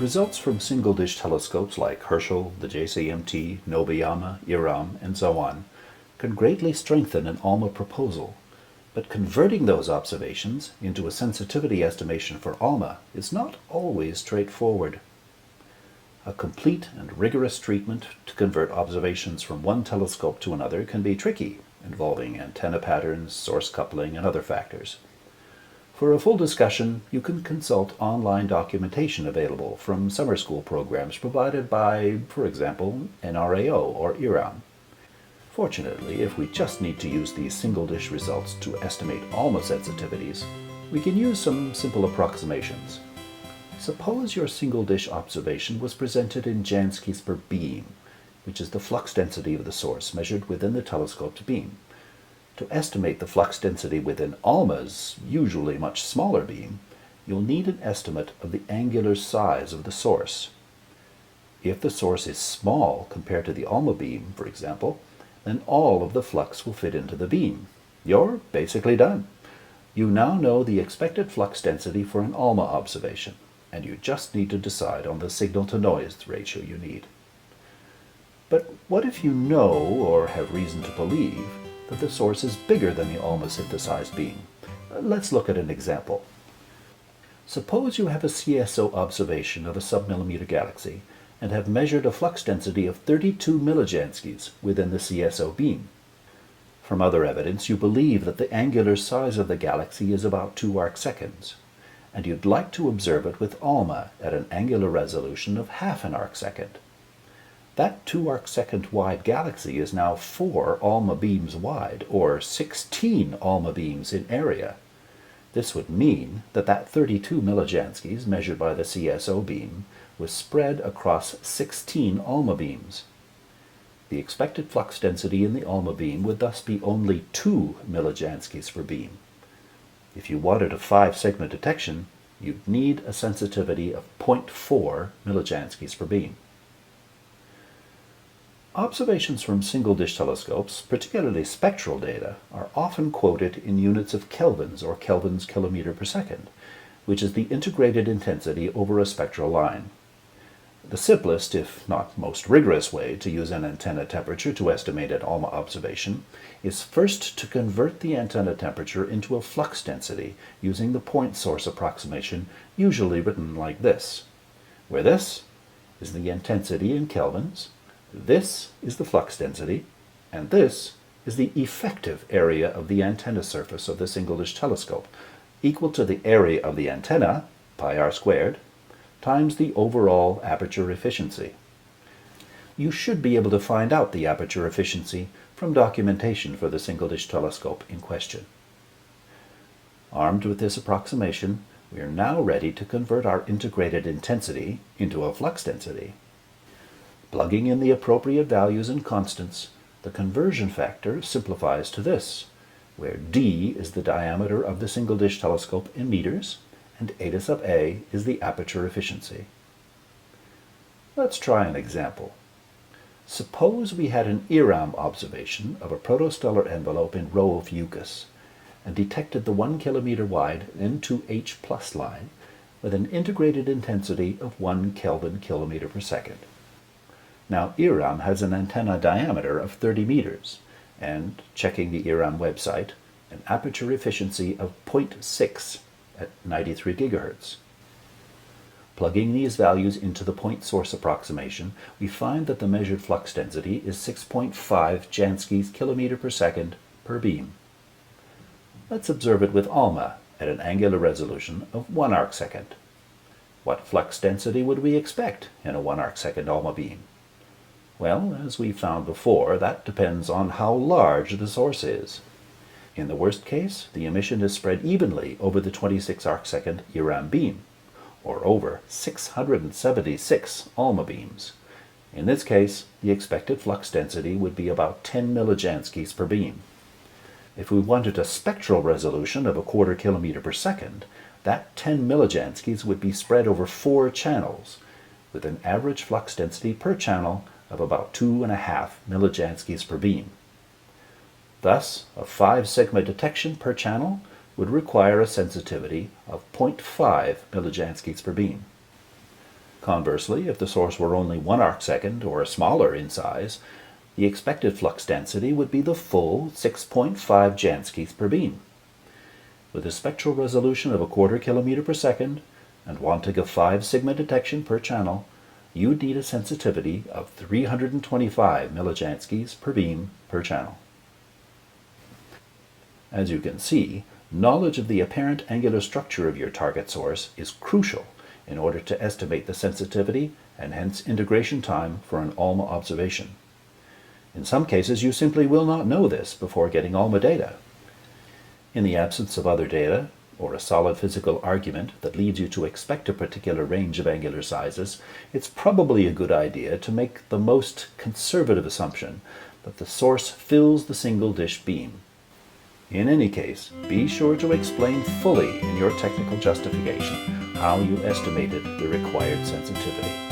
Results from single-dish telescopes like Herschel, the JCMT, Nobayama, IRAM, and so on can greatly strengthen an ALMA proposal, but converting those observations into a sensitivity estimation for ALMA is not always straightforward. A complete and rigorous treatment to convert observations from one telescope to another can be tricky, involving antenna patterns, source coupling, and other factors. For a full discussion, you can consult online documentation available from summer school programs provided by, for example, NRAO or IRAM. Fortunately, if we just need to use these single-dish results to estimate ALMA sensitivities, we can use some simple approximations. Suppose your single-dish observation was presented in Janskys per beam, which is the flux density of the source measured within the telescope's beam. To estimate the flux density within ALMA's usually much smaller beam, you'll need an estimate of the angular size of the source. If the source is small compared to the ALMA beam, for example, then all of the flux will fit into the beam. You're basically done. You now know the expected flux density for an ALMA observation, and you just need to decide on the signal-to-noise ratio you need. But what if you know, or have reason to believe, that the source is bigger than the ALMA synthesized beam? Let's look at an example. Suppose you have a CSO observation of a submillimeter galaxy and have measured a flux density of 32 millijanskys within the CSO beam. From other evidence, you believe that the angular size of the galaxy is about 2 arcseconds, and you'd like to observe it with ALMA at an angular resolution of half an arcsecond. That 2 arcsecond wide galaxy is now 4 ALMA beams wide, or 16 ALMA beams in area. This would mean that 32 millijanskys measured by the CSO beam was spread across 16 ALMA beams. The expected flux density in the ALMA beam would thus be only 2 millijanskys per beam. If you wanted a 5-segment detection, you'd need a sensitivity of 0.4 millijanskys per beam. Observations from single-dish telescopes, particularly spectral data, are often quoted in units of kelvins or kelvins kilometer per second, which is the integrated intensity over a spectral line. The simplest, if not most rigorous way to use an antenna temperature to estimate an ALMA observation is first to convert the antenna temperature into a flux density using the point source approximation, usually written like this, where this is the intensity in kelvins, this is the flux density, and this is the effective area of the antenna surface of the single-dish telescope, equal to the area of the antenna, pi r squared, times the overall aperture efficiency. You should be able to find out the aperture efficiency from documentation for the single-dish telescope in question. Armed with this approximation, we are now ready to convert our integrated intensity into a flux density. Plugging in the appropriate values and constants, the conversion factor simplifies to this, where d is the diameter of the single-dish telescope in meters, and eta sub a is the aperture efficiency. Let's try an example. Suppose we had an IRAM observation of a protostellar envelope in Rho Fucus and detected the 1 kilometer wide N2H plus line with an integrated intensity of 1 Kelvin kilometer per second. Now IRAM has an antenna diameter of 30 meters and, checking the IRAM website, an aperture efficiency of 0.6 at 93 gigahertz. Plugging these values into the point source approximation, we find that the measured flux density is 6.5 Janskys kilometer per second per beam. Let's observe it with ALMA at an angular resolution of 1 arcsecond. What flux density would we expect in a 1 arcsecond ALMA beam? Well, as we found before, that depends on how large the source is. In the worst case, the emission is spread evenly over the 26 arcsecond IRAM beam, or over 676 ALMA beams. In this case, the expected flux density would be about 10 millijanskys per beam. If we wanted a spectral resolution of 1/4 kilometer per second, that 10 millijanskys would be spread over 4 channels, with an average flux density per channel of about 2.5 millijanskys per beam. Thus, a 5-sigma detection per channel would require a sensitivity of 0.5 millijanskys per beam. Conversely, if the source were only 1 arcsecond or smaller in size, the expected flux density would be the full 6.5 Janskis per beam. With a spectral resolution of 1/4 kilometer per second and wanting a 5 sigma detection per channel, you'd need a sensitivity of 325 millijanskis per beam per channel. As you can see, knowledge of the apparent angular structure of your target source is crucial in order to estimate the sensitivity and hence integration time for an ALMA observation. In some cases, you simply will not know this before getting ALMA data. In the absence of other data, or a solid physical argument that leads you to expect a particular range of angular sizes, it's probably a good idea to make the most conservative assumption that the source fills the single dish beam. In any case, be sure to explain fully in your technical justification how you estimated the required sensitivity.